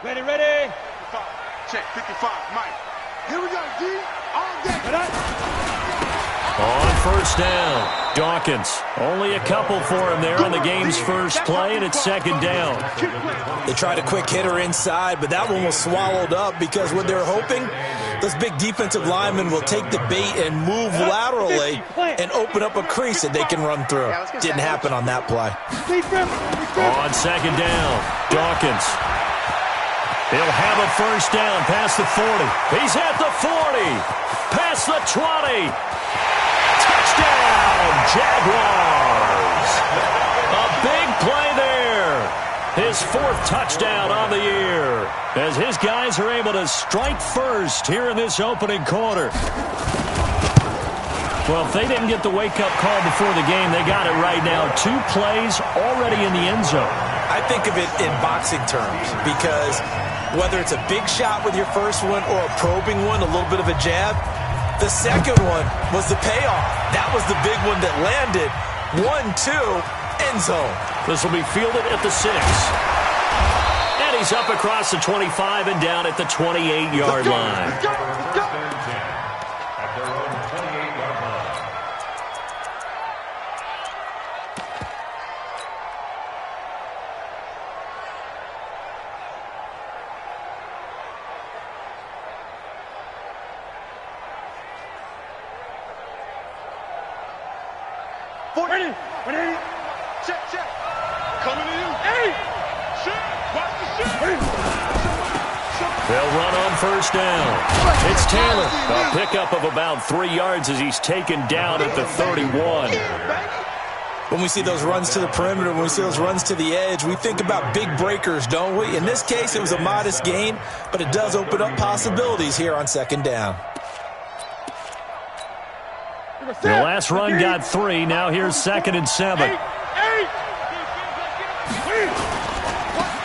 Ready, ready. 55. Check, 55, Mike. Here we go, D. All day. On first down, Dawkins. Only a couple for him there on the game's first play, and it's second down. They tried a quick hitter inside, but that one was swallowed up because what they're hoping, those big defensive linemen will take the bait and move laterally and open up a crease that they can run through. Didn't happen on that play. On second down, Dawkins. He'll have a first down past the 40. He's at the 40. Past the 20. Touchdown, Jaguars. A big play there. His fourth touchdown on the year as his guys are able to strike first here in this opening quarter. Well, if they didn't get the wake-up call before the game, they got it right now. 2 plays already in the end zone. I think of it in boxing terms because whether it's a big shot with your first one or a probing one, a little bit of a jab, the second one was the payoff. That was the big one that landed. 1-2, end zone. This will be fielded at the 6. And he's up across the 25 and down at the 28-yard line. Let's go. At their own 28-yard line. Ready. Check. Coming in. Hey. Check. Watch the shit. They'll run on first down. It's Taylor. A pickup of about 3 yards as he's taken down at the 31. When we see those runs to the perimeter, when we see those runs to the edge, we think about big breakers, don't we? In this case, it was a modest gain, but it does open up possibilities here on second down. The last run got 3. Now here's 2nd and 7.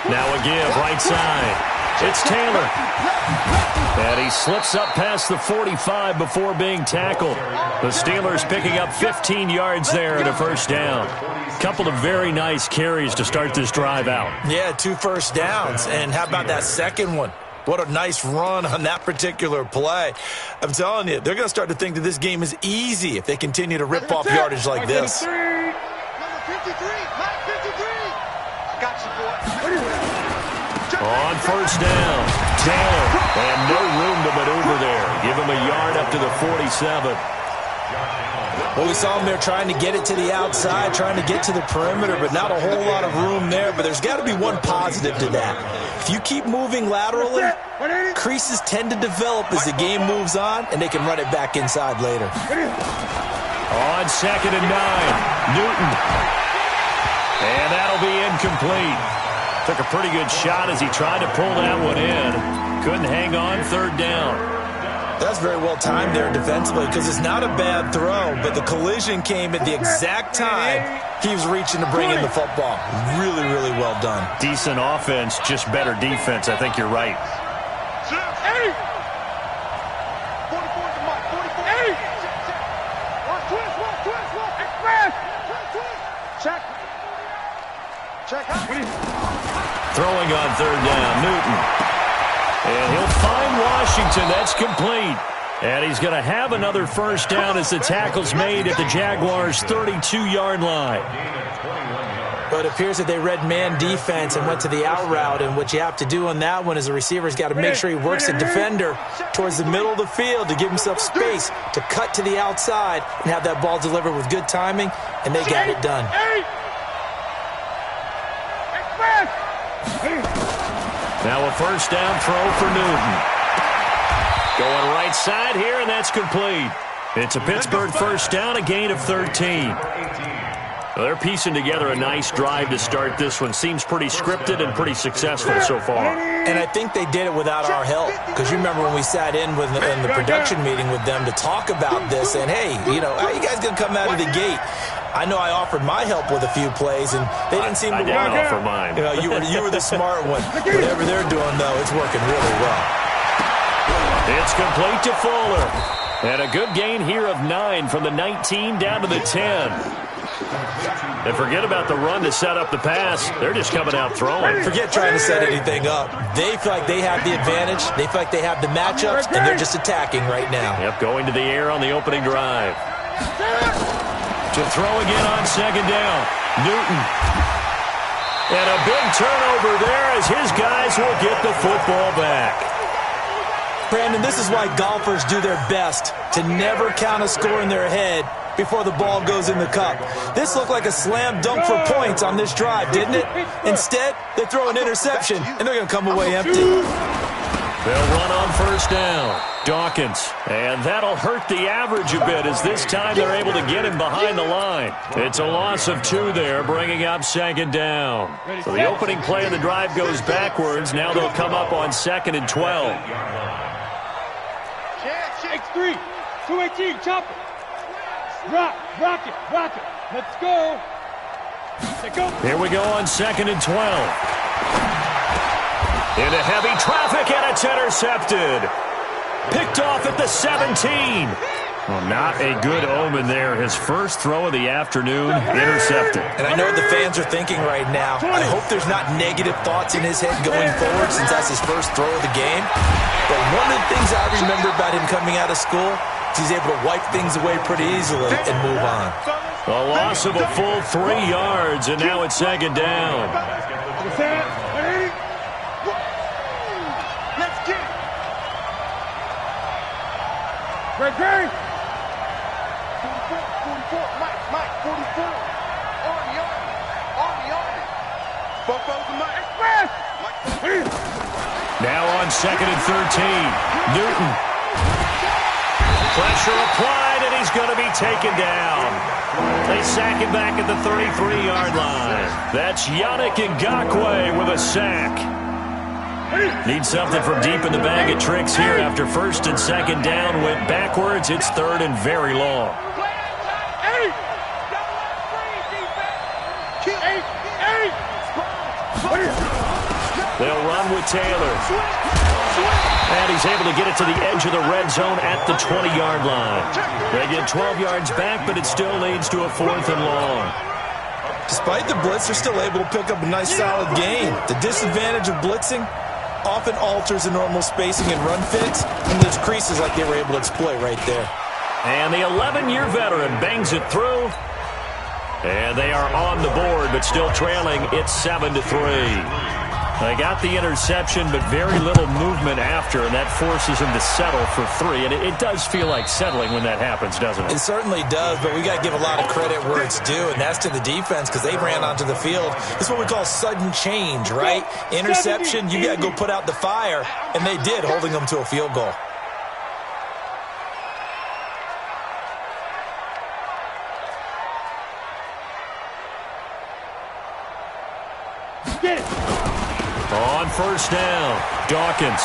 Now a give right side. It's Taylor. And he slips up past the 45 before being tackled. The Steelers picking up 15 yards there at a first down. Couple of very nice carries to start this drive out. Yeah, 2 first downs. And how about that second one? What a nice run on that particular play. I'm telling you, they're going to start to think that this game is easy if they continue to rip off yardage like this. Number 53, Mike 53. Got you, boy. On first down, Taylor. And no room to maneuver there. Give him a yard up to the 47. Well, we saw him there trying to get it to the outside, trying to get to the perimeter, but not a whole lot of room there. But there's got to be one positive to that. If you keep moving laterally, creases tend to develop as the game moves on, and they can run it back inside later. On 2nd and 9, Newton. And that'll be incomplete. Took a pretty good shot as he tried to pull that one in. Couldn't hang on 3rd down. That's very well timed there defensively because it's not a bad throw, but the collision came at the exact time he was reaching to bring in the football. Really, really well done. Decent offense, just better defense. I think you're right. Throwing on 3rd down, Newton. And he'll find Washington. That's complete. And he's going to have another first down as the tackle's made at the Jaguars' 32-yard line. But it appears that they read man defense and went to the out route. And what you have to do on that one is the receiver's got to make sure he works the defender towards the middle of the field to give himself space to cut to the outside and have that ball delivered with good timing. And they got it done. Now a first down throw for Newton. Going right side here, and that's complete. It's a Pittsburgh first down, a gain of 13. Well, they're piecing together a nice drive to start this one. Seems pretty scripted and pretty successful so far. And I think they did it without our help. Because you remember when we sat in the production meeting with them to talk about this, and hey, you know, how you guys going to come out of the gate? I know I offered my help with a few plays, and they didn't seem to want to. I didn't offer mine. You know, you were the smart one. Whatever they're doing, though, it's working really well. It's complete to Fuller. And a good gain here of 9 from the 19 down to the 10. And forget about the run to set up the pass. They're just coming out throwing. Forget trying to set anything up. They feel like they have the advantage. They feel like they have the matchups, and they're just attacking right now. Yep, going to the air on the opening drive. To throw again on second down. Newton. And a big turnover there as his guys will get the football back. Brandon, this is why golfers do their best to never count a score in their head before the ball goes in the cup. This looked like a slam dunk for points on this drive, didn't it? Instead, they throw an interception, and they're going to come away empty. They'll run on first down. Dawkins. And that'll hurt the average a bit as this time they're able to get him behind the line. It's a loss of 2 there, bringing up second down. So the opening play of the drive goes backwards. Now they'll come up on 2nd and 12. X3, 218, chop it. Rock it. Let's go. Here we go on 2nd and 12. Into heavy traffic, and it's intercepted. Picked off at the 17. Well, not a good omen there. His first throw of the afternoon, intercepted. And I know what the fans are thinking right now. I hope there's not negative thoughts in his head going forward since that's his first throw of the game. But one of the things I remember about him coming out of school is he's able to wipe things away pretty easily and move on. A loss of a full 3 yards, and now it's second down. Let's get it. Great. 44, Mike, 44. Army. Fofo's the Mike. Express. Now on 2nd and 13. Newton. Pressure applied, and he's going to be taken down. They sack him back at the 33-yard line. That's Yannick Ngakoue with a sack. Need something from deep in the bag of tricks here after 1st and 2nd down. Went backwards. It's 3rd and very long. They'll run with Taylor. And he's able to get it to the edge of the red zone at the 20-yard line. They get 12 yards back, but it still leads to a 4th and long. Despite the blitz, they're still able to pick up a nice, solid gain. The disadvantage of blitzing often alters the normal spacing and run fits, and there's creases like they were able to exploit right there. And the 11-year veteran bangs it through. And they are on the board, but still trailing. It's 7-3. They got the interception, but very little movement after, and that forces him to settle for 3. And it does feel like settling when that happens, doesn't it? It certainly does, but we got to give a lot of credit where it's due, and that's to the defense because they ran onto the field. This is what we call sudden change, right? Interception, you got to go put out the fire, and they did, holding them to a field goal. Get it. On first down, Dawkins.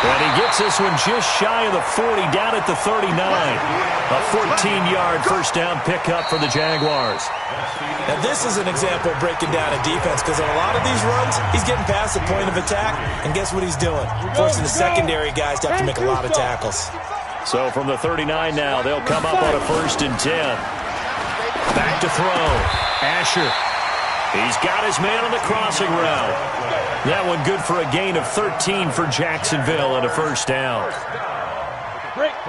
And he gets this one just shy of the 40, down at the 39. A 14-yard first down pickup for the Jaguars. Now, this is an example of breaking down a defense because on a lot of these runs, he's getting past the point of attack, and guess what he's doing? Forcing the secondary guys to have to make a lot of tackles. So from the 39 now, they'll come up on a 1st and 10. Back to throw. Asher. He's got his man on the crossing route. That one good for a gain of 13 for Jacksonville and a first down.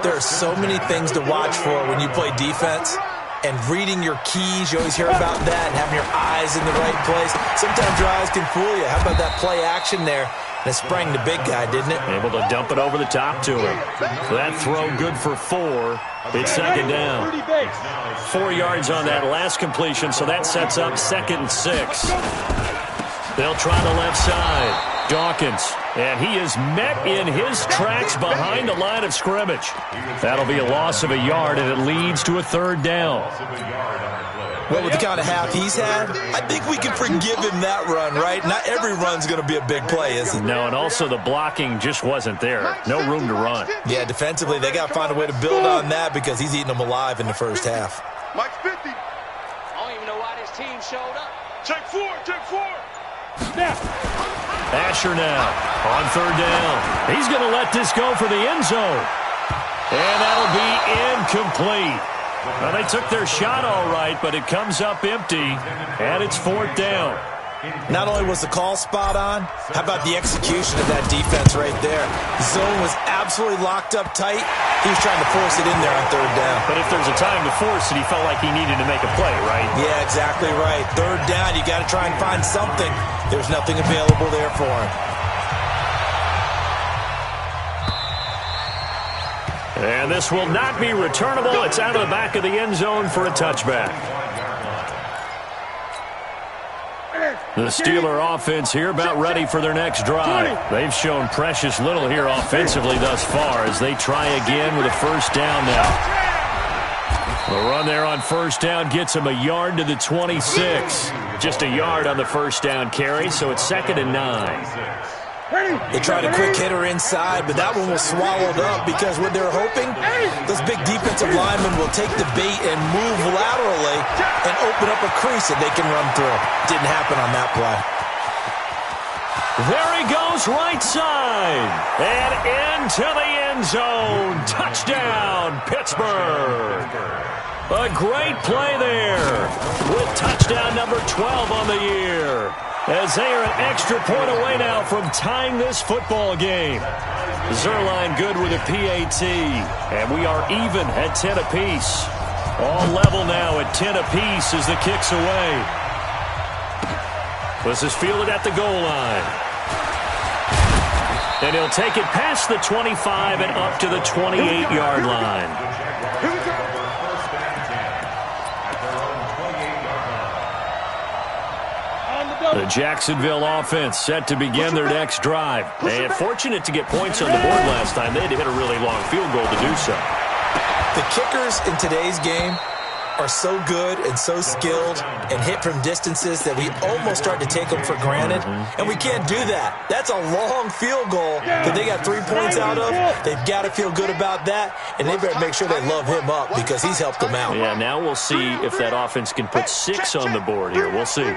There are so many things to watch for when you play defense. And reading your keys, you always hear about that, and having your eyes in the right place. Sometimes your eyes can fool you. How about that play action there? And it sprang the big guy, didn't it? Able to dump it over the top to him. That throw good for 4. It's second down. 4 yards on that last completion, so that sets up 2nd and 6. They'll try the left side. Dawkins. And he is met in his tracks behind the line of scrimmage. That'll be a loss of a yard, and it leads to a 3rd down. Well, with the kind of half he's had, I think we can forgive him that run, right? Not every run's going to be a big play, is it? No, and also the blocking just wasn't there. No room to run. Yeah, defensively, they got to find a way to build on that because he's eating them alive in the first half. Mike's 50. I don't even know why this team showed up. Check 4. Snap. Asher now on 3rd down. He's going to let this go for the end zone. And that'll be incomplete. Well, they took their shot all right, but it comes up empty, and it's 4th down. Not only was the call spot on, how about the execution of that defense right there? Zone was absolutely locked up tight. He was trying to force it in there on 3rd down. But if there's a time to force it, he felt like he needed to make a play, right? Yeah, exactly right. 3rd down, you got to try and find something. There's nothing available there for him. And this will not be returnable. It's out of the back of the end zone for a touchback. The Steeler offense here about ready for their next drive. They've shown precious little here offensively thus far as they try again with a 1st down now. The run there on 1st down gets them a yard to the 26. Just a yard on the 1st down carry, so it's 2nd and 9. They tried a quick hitter inside, but that one was swallowed up because what they're hoping, those big defensive linemen will take the bait and move laterally and open up a crease that they can run through. Didn't happen on that play. There he goes, right side, and into the end zone. Touchdown, Pittsburgh. A great play there with touchdown number 12 on the year. As they are an extra point away now from tying this football game. Zerline good with a PAT. And we are even at 10 apiece. All level now at 10 apiece as the kick's away. This is fielded at the goal line. And he'll take it past the 25 and up to the 28-yard line. The Jacksonville offense set to begin their next drive. And fortunate to get points on the board last time. They had to hit a really long field goal to do so. The kickers in today's game are so good and so skilled and hit from distances that we almost start to take them for granted. And we can't do that. That's a long field goal that they got 3 points out of. They've got to feel good about that, and they better make sure they love him up because he's helped them out. Yeah, now we'll see if that offense can put 6 on the board here. We'll see.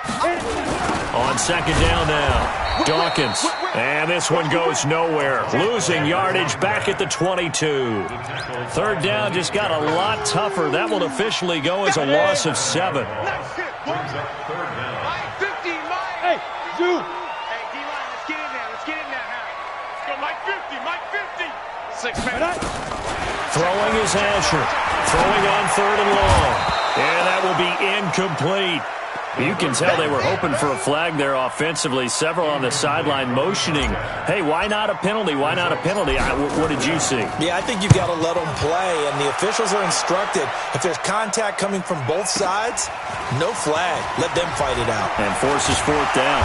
On 2nd down now, Dawkins. And this one goes nowhere. Losing yardage back at the 22. 3rd down just got a lot tougher. That will officially go as a loss of 7. Hey, Zoo. Hey, D-line, let's get in there. Let's get in there now. Let's go, Mike 50, Mike 50. 6 minutes. Throwing is Asher. Throwing on 3rd and long. And that will be incomplete. You can tell they were hoping for a flag there offensively. Several on the sideline motioning, hey, why not a penalty? Why not a penalty? What did you see? Yeah, I think you've got to let them play, and the officials are instructed. If there's contact coming from both sides, no flag. Let them fight it out. And forces 4th down.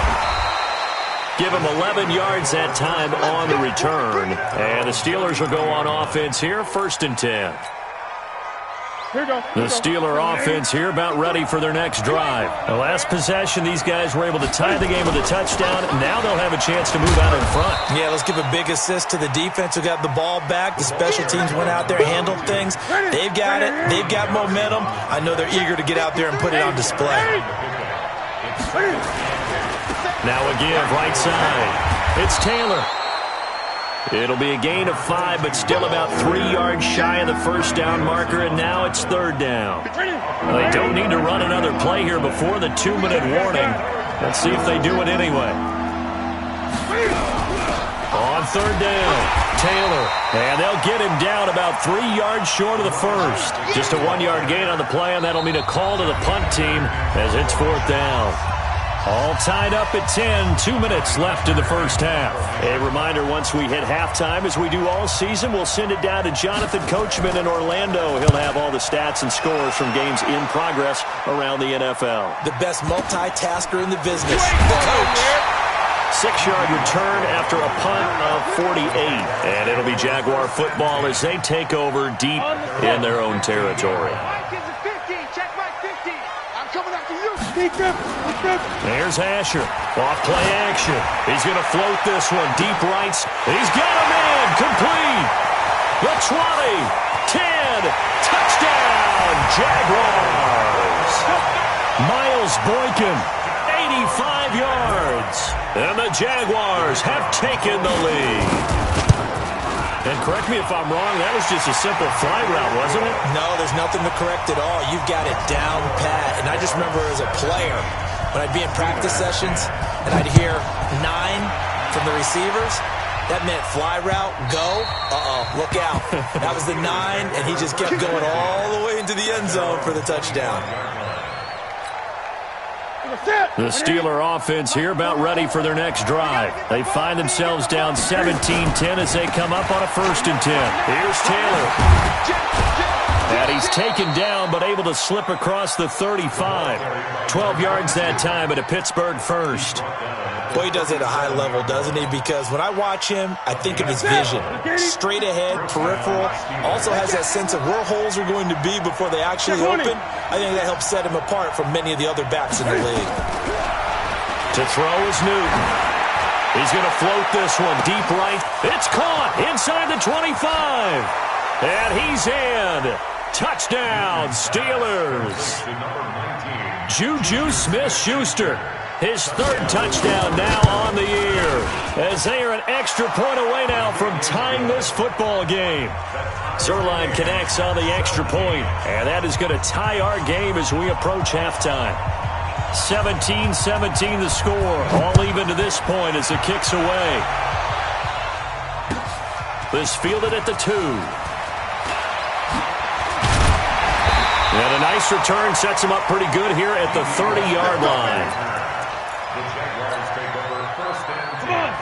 Give them 11 yards that time on the return. And the Steelers will go on offense here, 1st and 10. The Steeler offense here about ready for their next drive. The last possession, these guys were able to tie the game with a touchdown. Now they'll have a chance to move out in front. Yeah, let's give a big assist to the defense who got the ball back. The special teams went out there, handled things. They've got it. They've got momentum. I know they're eager to get out there and put it on display. Now again, right side. It's Taylor. It'll be a gain of 5, but still about 3 yards shy of the 1st down marker, and now it's 3rd down. They don't need to run another play here before the 2-minute warning. Let's see if they do it anyway. On 3rd down, Taylor, and they'll get him down about 3 yards short of the 1st. Just a 1-yard gain on the play, and that'll mean a call to the punt team as it's 4th down. All tied up at 10, 2 minutes left in the 1st half. A reminder, once we hit halftime, as we do all season, we'll send it down to Jonathan Coachman in Orlando. He'll have all the stats and scores from games in progress around the NFL. The best multitasker in the business, the coach. 6-yard return after a punt of 48. And it'll be Jaguar football as they take over deep in their own territory. There's Asher. Off play action. He's going to float this one. Deep rights. He's got a man. Complete. The 20. 10. Touchdown. Jaguars. Miles Boykin. 85 yards. And the Jaguars have taken the lead. And correct me if I'm wrong, that was just a simple fly route, wasn't it? No, there's nothing to correct at all. You've got it down pat. And I just remember as a player, when I'd be in practice sessions and I'd hear 9 from the receivers, that meant fly route, go, look out. That was the 9, and he just kept going all the way into the end zone for the touchdown. The Steeler offense here about ready for their next drive. They find themselves down 17-10 as they come up on a 1st and 10. Here's Taylor. And he's taken down but able to slip across the 35. 12 yards that time at a Pittsburgh 1st. Boy, he does it at a high level, doesn't he? Because when I watch him, I think of his vision. Straight ahead, peripheral. Also has that sense of where holes are going to be before they actually open. I think that helps set him apart from many of the other backs in the league. To throw is Newton. He's going to float this one deep right. It's caught inside the 25. And he's in. Touchdown, Steelers. Juju Smith-Schuster. His 3rd touchdown now on the year, as they are an extra point away now from tying this football game. Zerline connects on the extra point, and that is going to tie our game as we approach halftime. 17-17 the score, all even to this point as it kicks away. This fielded at the 2. And a nice return sets him up pretty good here at the 30-yard line.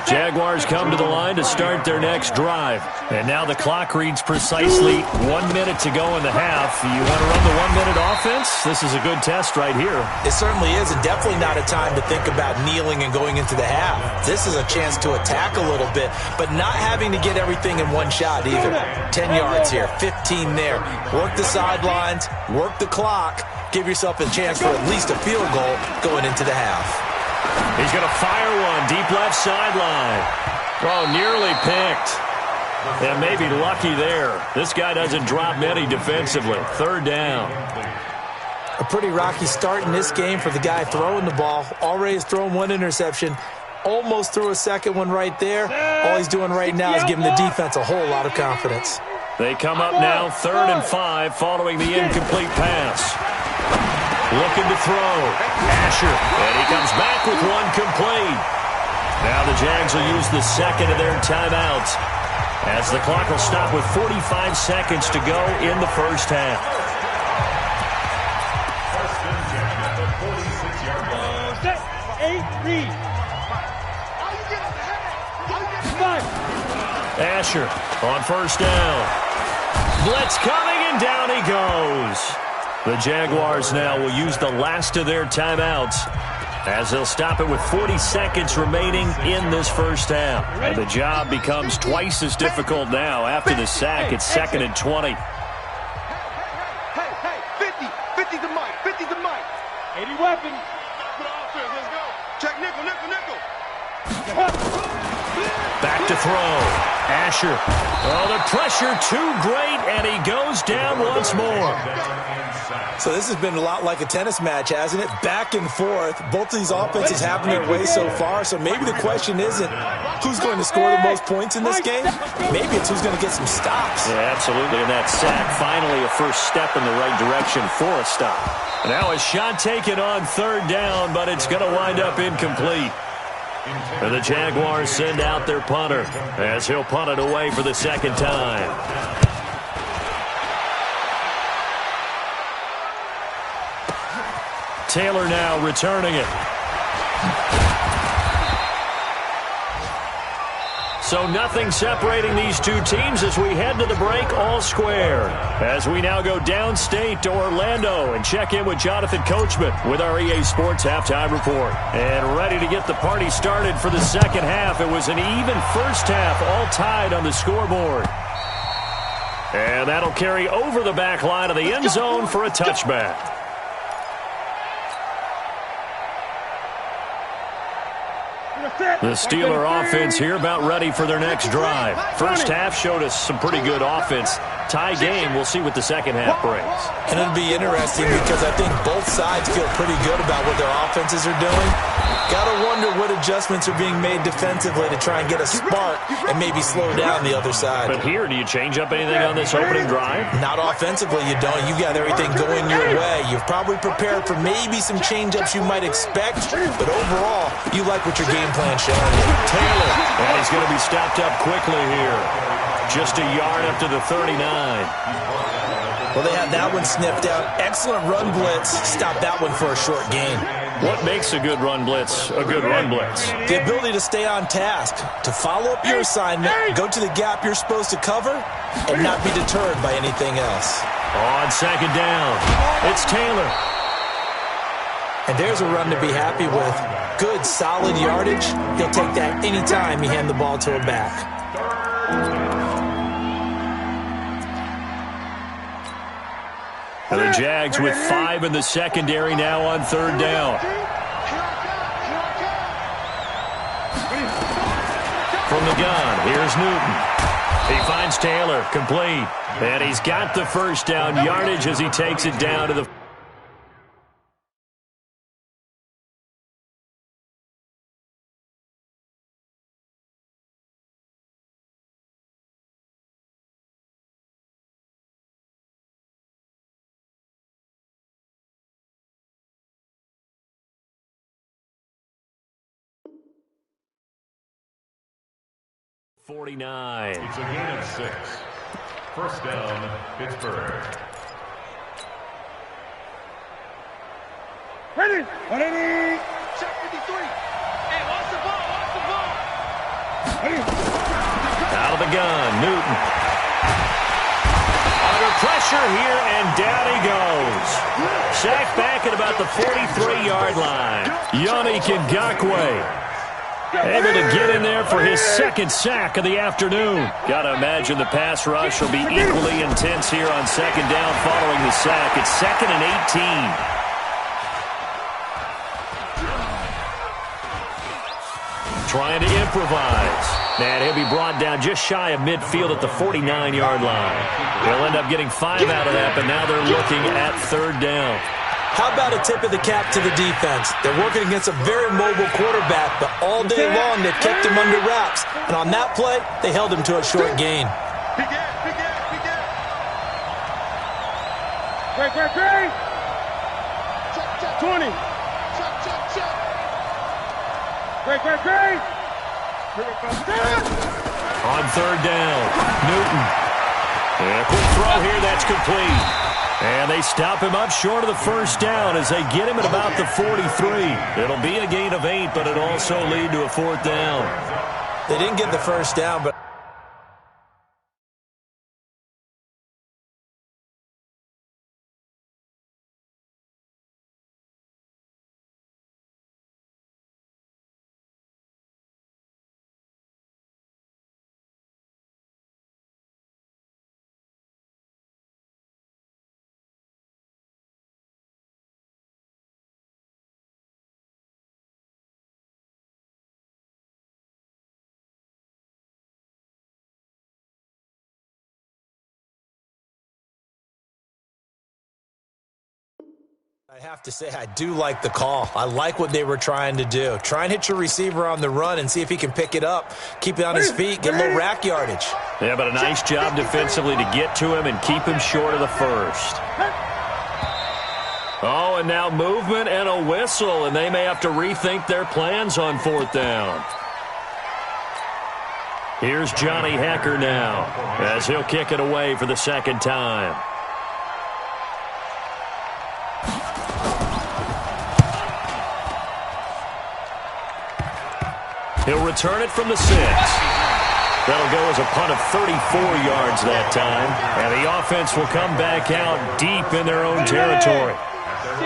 Jaguars come to the line to start their next drive. And now the clock reads precisely 1 minute to go in the half. You want to run the 1-minute offense? This is a good test right here. It certainly is, and definitely not a time to think about kneeling and going into the half. This is a chance to attack a little bit, but not having to get everything in one shot either. 10 yards here, 15 there. Work the sidelines, work the clock, give yourself a chance for at least a field goal going into the half. He's going to fire one deep left sideline. Oh, nearly picked. And maybe lucky there. This guy doesn't drop many defensively. 3rd down. A pretty rocky start in this game for the guy throwing the ball. Already has thrown 1 interception. Almost threw a 2nd one right there. All he's doing right now is giving the defense a whole lot of confidence. They come up now 3rd and 5 following the incomplete pass. Looking to throw. Asher. And he comes back with one complete. Now the Jags will use the 2nd of their timeouts as the clock will stop with 45 seconds to go in the 1st half. Asher on 1st down. Blitz coming, and down he goes. The Jaguars now will use the last of their timeouts as they'll stop it with 40 seconds remaining in this 1st half. And the job becomes twice as difficult now after the sack. It's 2nd and 20. Hey, 50 to Mike, 50 to Mike. 80 weapons. Let's go. Check nickel. Back to throw. Asher. Oh, the pressure too great, and he goes down once more. So this has been a lot like a tennis match, hasn't it? Back and forth. Both of these offenses have their way so far, so maybe the question isn't who's going to score the most points in this game. Maybe it's who's going to get some stops. Yeah, absolutely, and that sack finally a first step in the right direction for a stop. Now a shot taken on 3rd down, but it's going to wind up incomplete. And the Jaguars send out their punter as he'll punt it away for the 2nd time. Taylor now returning it. So nothing separating these two teams as we head to the break all square. As we now go downstate to Orlando and check in with Jonathan Coachman with our EA Sports Halftime Report. And ready to get the party started for the 2nd half. It was an even 1st half, all tied on the scoreboard. And that'll carry over the back line of the end zone for a touchback. The Steeler offense here about ready for their next drive. 1st half showed us some pretty good offense. Tie game, we'll see what the 2nd half brings. And it'll be interesting because I think both sides feel pretty good about what their offenses are doing. Gotta wonder what adjustments are being made defensively to try and get a spark and maybe slow down the other side. But here, do you change up anything on this opening drive? Not offensively, you don't. You got everything going your way. You've probably prepared for maybe some change-ups you might expect, but overall, you like what your game plan's showing you. Taylor, and he's going to be stopped up quickly here. Just a yard up to the 39. Well, they had that one sniffed out. Excellent run blitz. Stop that one for a short gain. What makes a good run blitz a good run blitz? The ability to stay on task, to follow up your assignment, go to the gap you're supposed to cover, and not be deterred by anything else. On second down, it's Taylor. And there's a run to be happy with. Good, solid yardage. He'll take that anytime you hand the ball to a back. And the Jags with 5 in the secondary now on third down. From the gun, here's Newton. He finds Taylor, complete. And he's got the first down yardage as he takes it down to the... .49. It's a gain of 6. First down, Pittsburgh. Ready? 180. Check 53. Hey, watch the ball. Watch the ball. Ready? Out of the gun, Newton. Under pressure here, and down he goes. Sacked back at about the 43-yard line. Yannick Ngakoue able to get in there for his second sack of the afternoon. Got to imagine the pass rush will be equally intense here on second down following the sack. It's 2nd and 18. Trying to improvise. And he'll be brought down just shy of midfield at the 49-yard line. They'll end up getting 5 out of that, but now they're looking at third down. How about a tip of the cap to the defense? They're working against a very mobile quarterback, but all day long they've kept him under wraps. And on that play, they held him to a short gain. Great. 20. Great. On third down, Newton. And a quick throw here, that's complete. And they stop him up short of the first down as they get him at about the 43. It'll be a gain of 8, but it'll also lead to a fourth down. They didn't get the first down, but... I have to say, I do like the call. I like what they were trying to do. Try and hit your receiver on the run and see if he can pick it up, keep it on his feet, get a little rack yardage. Yeah, but a nice job defensively to get to him and keep him short of the first. Oh, and now movement and a whistle, and they may have to rethink their plans on fourth down. Here's Johnny Hecker now as he'll kick it away for the second time. He'll return it from the 6. That'll go as a punt of 34 yards that time. And the offense will come back out deep in their own territory.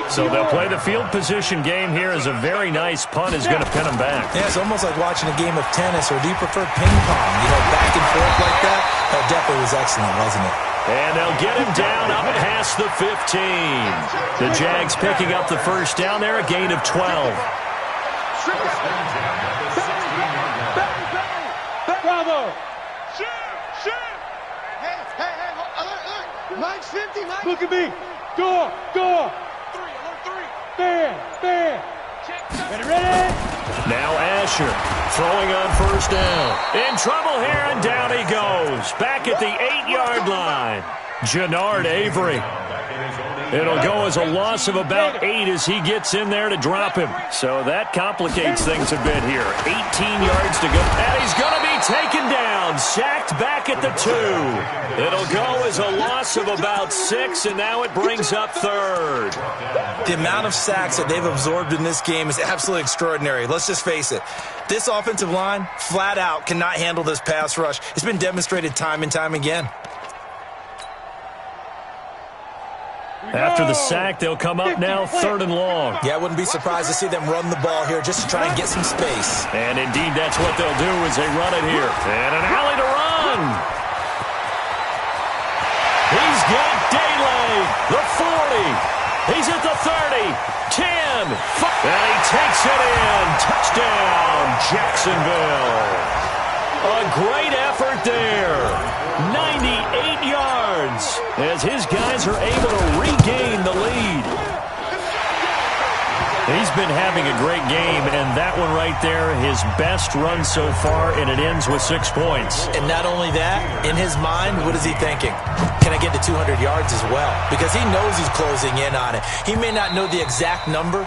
So they'll play the field position game here as a very nice punt is going to pin them back. Yeah, it's almost like watching a game of tennis, or do you prefer ping pong? You know, back and forth like that? That definitely was excellent, wasn't it? And they'll get him down up past the 15. The Jags picking up the first down there, a gain of 12. Bravo! Shoot! Hey, alert! Mike's 50, Mike! Look at me! Go! 3, alert 3! Stand! Ready! Now Asher throwing on first down. In trouble here, and down he goes. Back at the 8-yard line. Jannard Avery. It'll go as a loss of about 8 as he gets in there to drop him. So that complicates things a bit here. 18 yards to go. And he's going to be taken down. Sacked back at the 2. It'll go as a loss of about 6, and now it brings up third. The amount of sacks that they've absorbed in this game is absolutely extraordinary. Let's just face it. This offensive line, flat out, cannot handle this pass rush. It's been demonstrated time and time again. After the sack, they'll come up now 3rd and long. Yeah, I wouldn't be surprised to see them run the ball here just to try and get some space. And indeed, that's what they'll do as they run it here. And an alley to run. He's got daylight. The 40. He's at the 30. 10. And he takes it in. Touchdown, Jacksonville. A great effort there. 98 yards as his guys are able to regain the lead. He's been having a great game, and that one right there, his best run so far, and it ends with 6 points. And not only that, in his mind, what is he thinking? Can I get to 200 yards as well? Because he knows he's closing in on it. He may not know the exact number,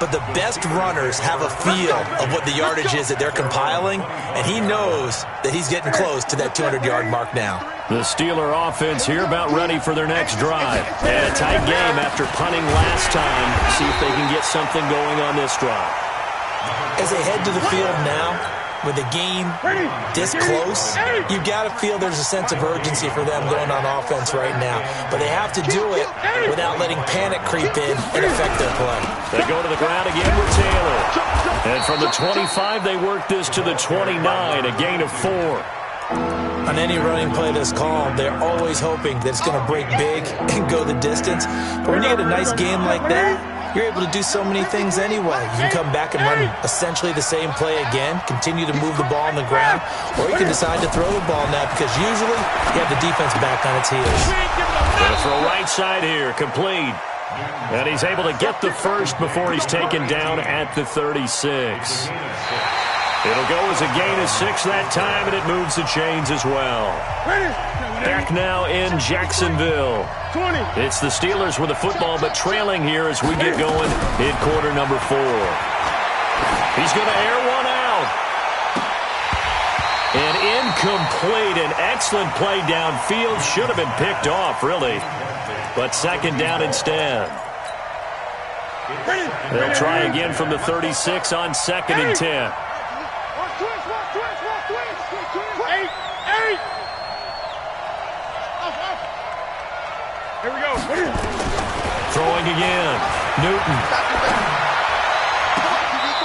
but the best runners have a feel of what the yardage is that they're compiling, and he knows that he's getting close to that 200-yard mark now. The Steeler offense here about ready for their next drive. And a tight game after punting last time. See if they can get something going on this drive. As they head to the field now, with the game this close, you've got to feel there's a sense of urgency for them going on offense right now. But they have to do it without letting panic creep in and affect their play. They go to the ground again with Taylor. And from the 25, they work this to the 29, a gain of 4. On any running play that's called, they're always hoping that it's going to break big and go the distance. But when you get a nice game like that, you're able to do so many things anyway. You can come back and run essentially the same play again, continue to move the ball on the ground, or you can decide to throw the ball now because usually you have the defense back on its heels. Gonna throw right side here, complete. And he's able to get the first before he's taken down at the 36. It'll go as a gain of 6 that time, and it moves the chains as well. Back now in Jacksonville. It's the Steelers with the football, but trailing here as we get going in quarter number 4. He's going to air one out. And incomplete. An excellent play downfield. Should have been picked off, really. But second down instead. They'll try again from the 36 on 2nd and 10. Here we go. Throwing again. Newton.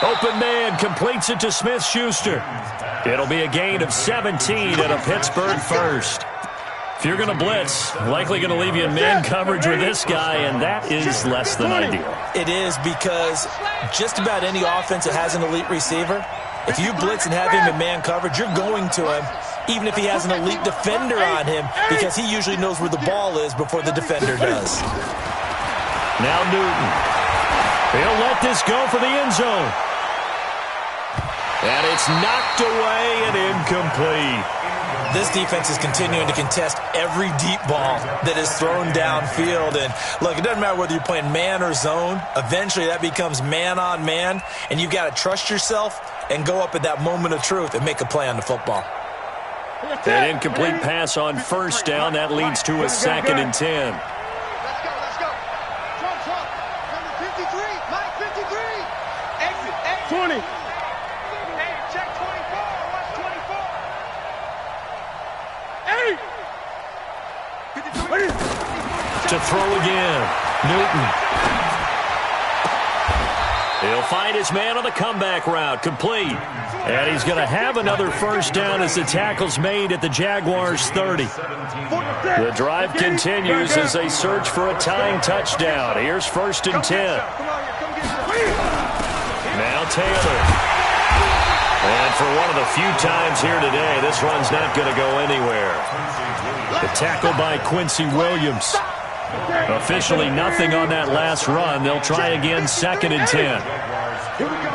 Open man completes it to Smith-Schuster. It'll be a gain of 17 at a Pittsburgh first. If you're going to blitz, likely going to leave you in man coverage with this guy, and that is less than ideal. It is because just about any offense that has an elite receiver, if you blitz and have him in man coverage, you're going to him, even if he has an elite defender on him, because he usually knows where the ball is before the defender does. Now Newton. He'll let this go for the end zone. And it's knocked away and incomplete. This defense is continuing to contest every deep ball that is thrown downfield. And look, it doesn't matter whether you're playing man or zone. Eventually that becomes man on man, and you've got to trust yourself and go up at that moment of truth and make a play on the football. An incomplete pass on first down. That leads to a 2nd and 10. Let's go. Trump. Number 53. Mike 53. Exit. 20. Hey, check 24. Watch 24. Hey. To throw again. Newton. He'll find his man on the comeback route. Complete. And he's going to have another first down as the tackle's made at the Jaguars' 30. The drive continues as they search for a tying touchdown. Here's 1st and 10. Now Taylor. And for one of the few times here today, this run's not going to go anywhere. The tackle by Quincy Williams. Officially nothing on that last run. They'll try again 2nd and 10. Here we go.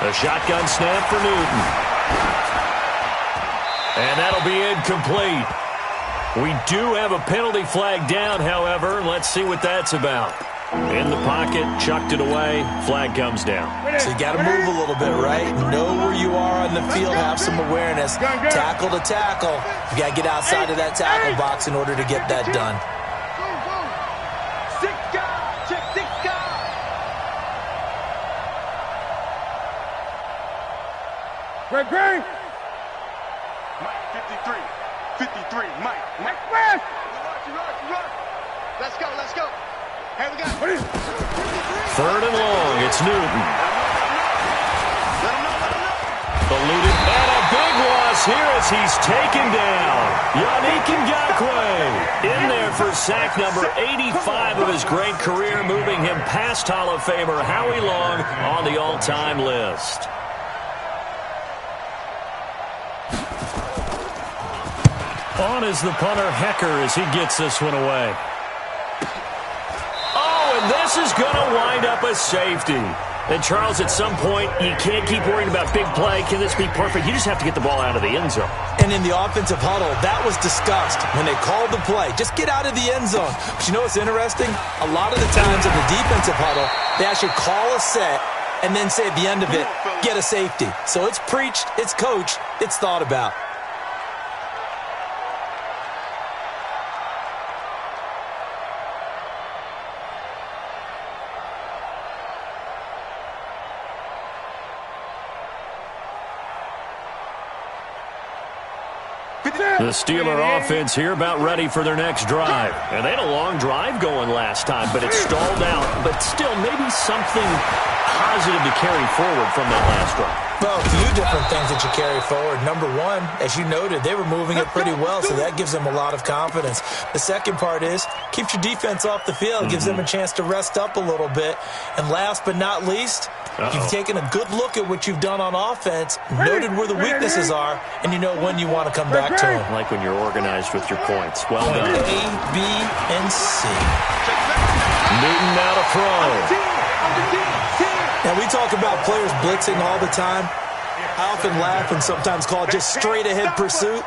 A shotgun snap for Newton. And that'll be incomplete. We do have a penalty flag down, however. Let's see what that's about. In the pocket, chucked it away, flag comes down. So you got to move a little bit, right? Know where you are on the field, have some awareness. Tackle to tackle. You got to get outside of that tackle box in order to get that done. Greg. Mike, 53, Mike. Run. Let's go. Here we go. Third and long, it's Newton. Eluded, and a big loss here as he's taken down. Yannick Ngakoue in there for sack number 85 of his great career, moving him past Hall of Famer Howie Long on the all-time list. On is the punter, Hecker, as he gets this one away. Oh, and this is going to wind up a safety. And, Charles, at some point, you can't keep worrying about big play. Can this be perfect? You just have to get the ball out of the end zone. And in the offensive huddle, that was discussed when they called the play. Just get out of the end zone. But you know what's interesting? A lot of the times in the defensive huddle, they actually call a set and then say at the end of it, get a safety. So it's preached, it's coached, it's thought about. The Steeler offense here about ready for their next drive. And they had a long drive going last time, but it stalled out. But still, maybe something positive to carry forward from that last drive. Well, a few different things that you carry forward. Number one, as you noted, they were moving it pretty well, so that gives them a lot of confidence. The second part is, keeps your defense off the field, gives them a chance to rest up a little bit. And last but not least, you've taken a good look at what you've done on offense, noted where the weaknesses are, and you know when you want to come back to them. Like when you're organized with your points. Well done. A, B, and C. Newton now to throw. Now, we talk about players blitzing all the time. I often laugh and sometimes call it just straight-ahead pursuit.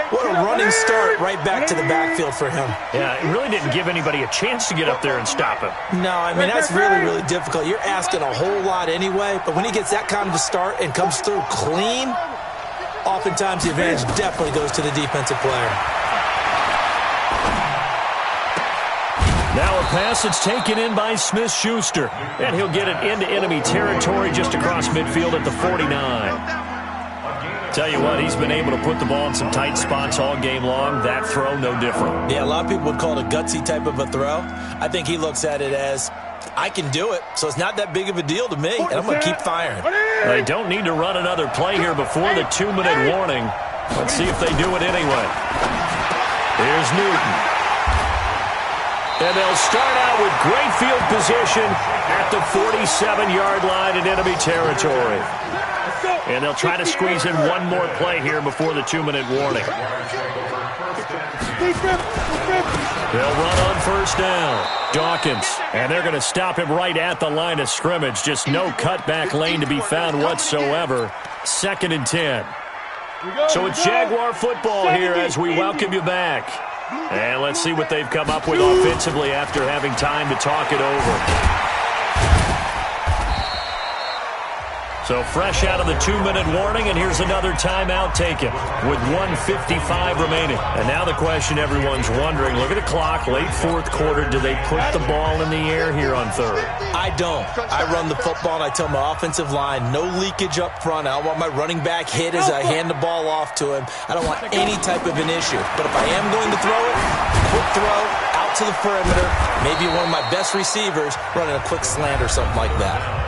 What a running start right back to the backfield for him. Yeah, it really didn't give anybody a chance to get up there and stop him. No, I mean, that's really, really difficult. You're asking a whole lot anyway, but when he gets that kind of a start and comes through clean, oftentimes the advantage definitely goes to the defensive player. Now a pass that's taken in by Smith-Schuster. And he'll get it into enemy territory just across midfield at the 49. Tell you what, he's been able to put the ball in some tight spots all game long. That throw, no different. Yeah, a lot of people would call it a gutsy type of a throw. I think he looks at it as, I can do it, so it's not that big of a deal to me, and I'm going to keep firing. They don't need to run another play here before the 2-minute warning. Let's see if they do it anyway. Here's Newton. And they'll start out with great field position at the 47-yard line in enemy territory. And they'll try to squeeze in one more play here before the 2-minute warning. They'll run on first down. Dawkins. And they're going to stop him right at the line of scrimmage. Just no cutback lane to be found whatsoever. 2nd and 10. So it's Jaguar football here as we welcome you back. And let's see what they've come up with offensively after having time to talk it over. So fresh out of the 2-minute warning, and here's another timeout taken with 1:55 remaining. And now the question everyone's wondering, look at the clock, late fourth quarter, do they put the ball in the air here on third? I don't. I run the football, and I tell my offensive line, no leakage up front. I don't want my running back hit as I hand the ball off to him. I don't want any type of an issue. But if I am going to throw it, quick throw, out to the perimeter, maybe one of my best receivers running a quick slant or something like that.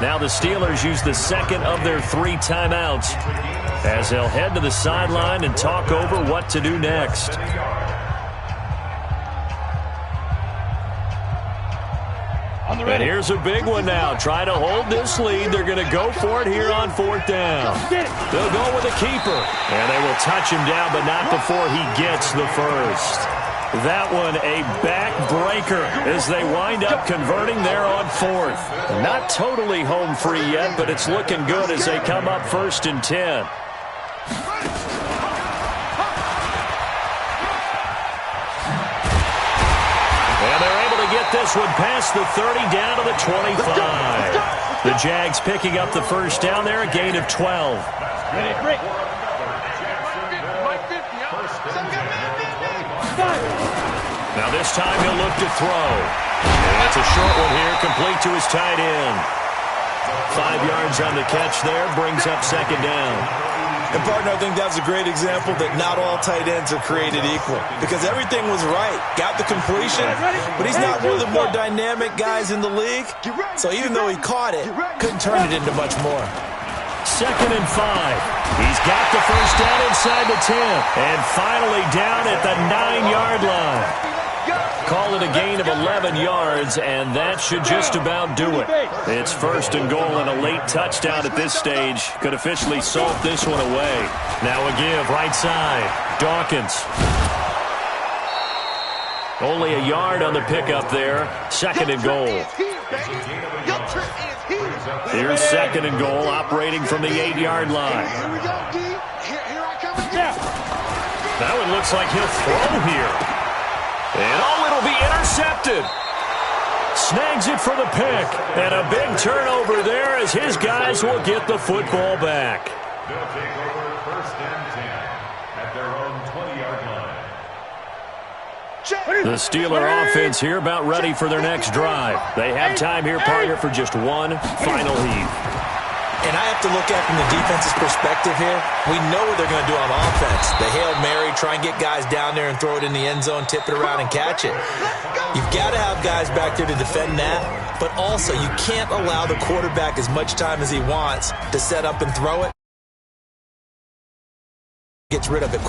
Now the Steelers use the second of their 3 timeouts as they'll head to the sideline and talk over what to do next. And here's a big one now. Try to hold this lead. They're going to go for it here on 4th down. They'll go with a keeper. And they will touch him down, but not before he gets the first. That one a backbreaker as they wind up converting there on fourth. Not totally home free yet, but it's looking good as they come up 1st and 10. And they're able to get this one past the 30 down to the 25. The Jags picking up the first down there, a gain of 12. Now this time he'll look to throw. And it's a short one here, complete to his tight end. 5 yards on the catch there, brings up 2nd down. And, partner, I think that's a great example that not all tight ends are created equal. Because everything was right. Got the completion, but he's not one of the more dynamic guys in the league. So even though he caught it, couldn't turn it into much more. 2nd and 5. He's got the first down inside the 10. And finally down at the 9-yard line. Call it a gain of 11 yards, and that should just about do it. It's 1st and goal, and a late touchdown at this stage could officially salt this one away. Now a give right side. Dawkins. Only a yard on the pickup there. 2nd and goal. Here's 2nd and goal, operating from the 8-yard line. That one looks like he'll throw here. And it'll be intercepted. Snags it for the pick. And a big turnover there as his guys will get the football back. They'll take over 1st and 10 at their own 20-yard line. The Steeler offense here about ready for their next drive. They have time here, partner, for just one final heave. And I have to look at it from the defense's perspective here. We know what they're going to do on offense. The Hail Mary, try and get guys down there and throw it in the end zone, tip it around and catch it. You've got to have guys back there to defend that, but also you can't allow the quarterback as much time as he wants to set up and throw it. Gets rid of it.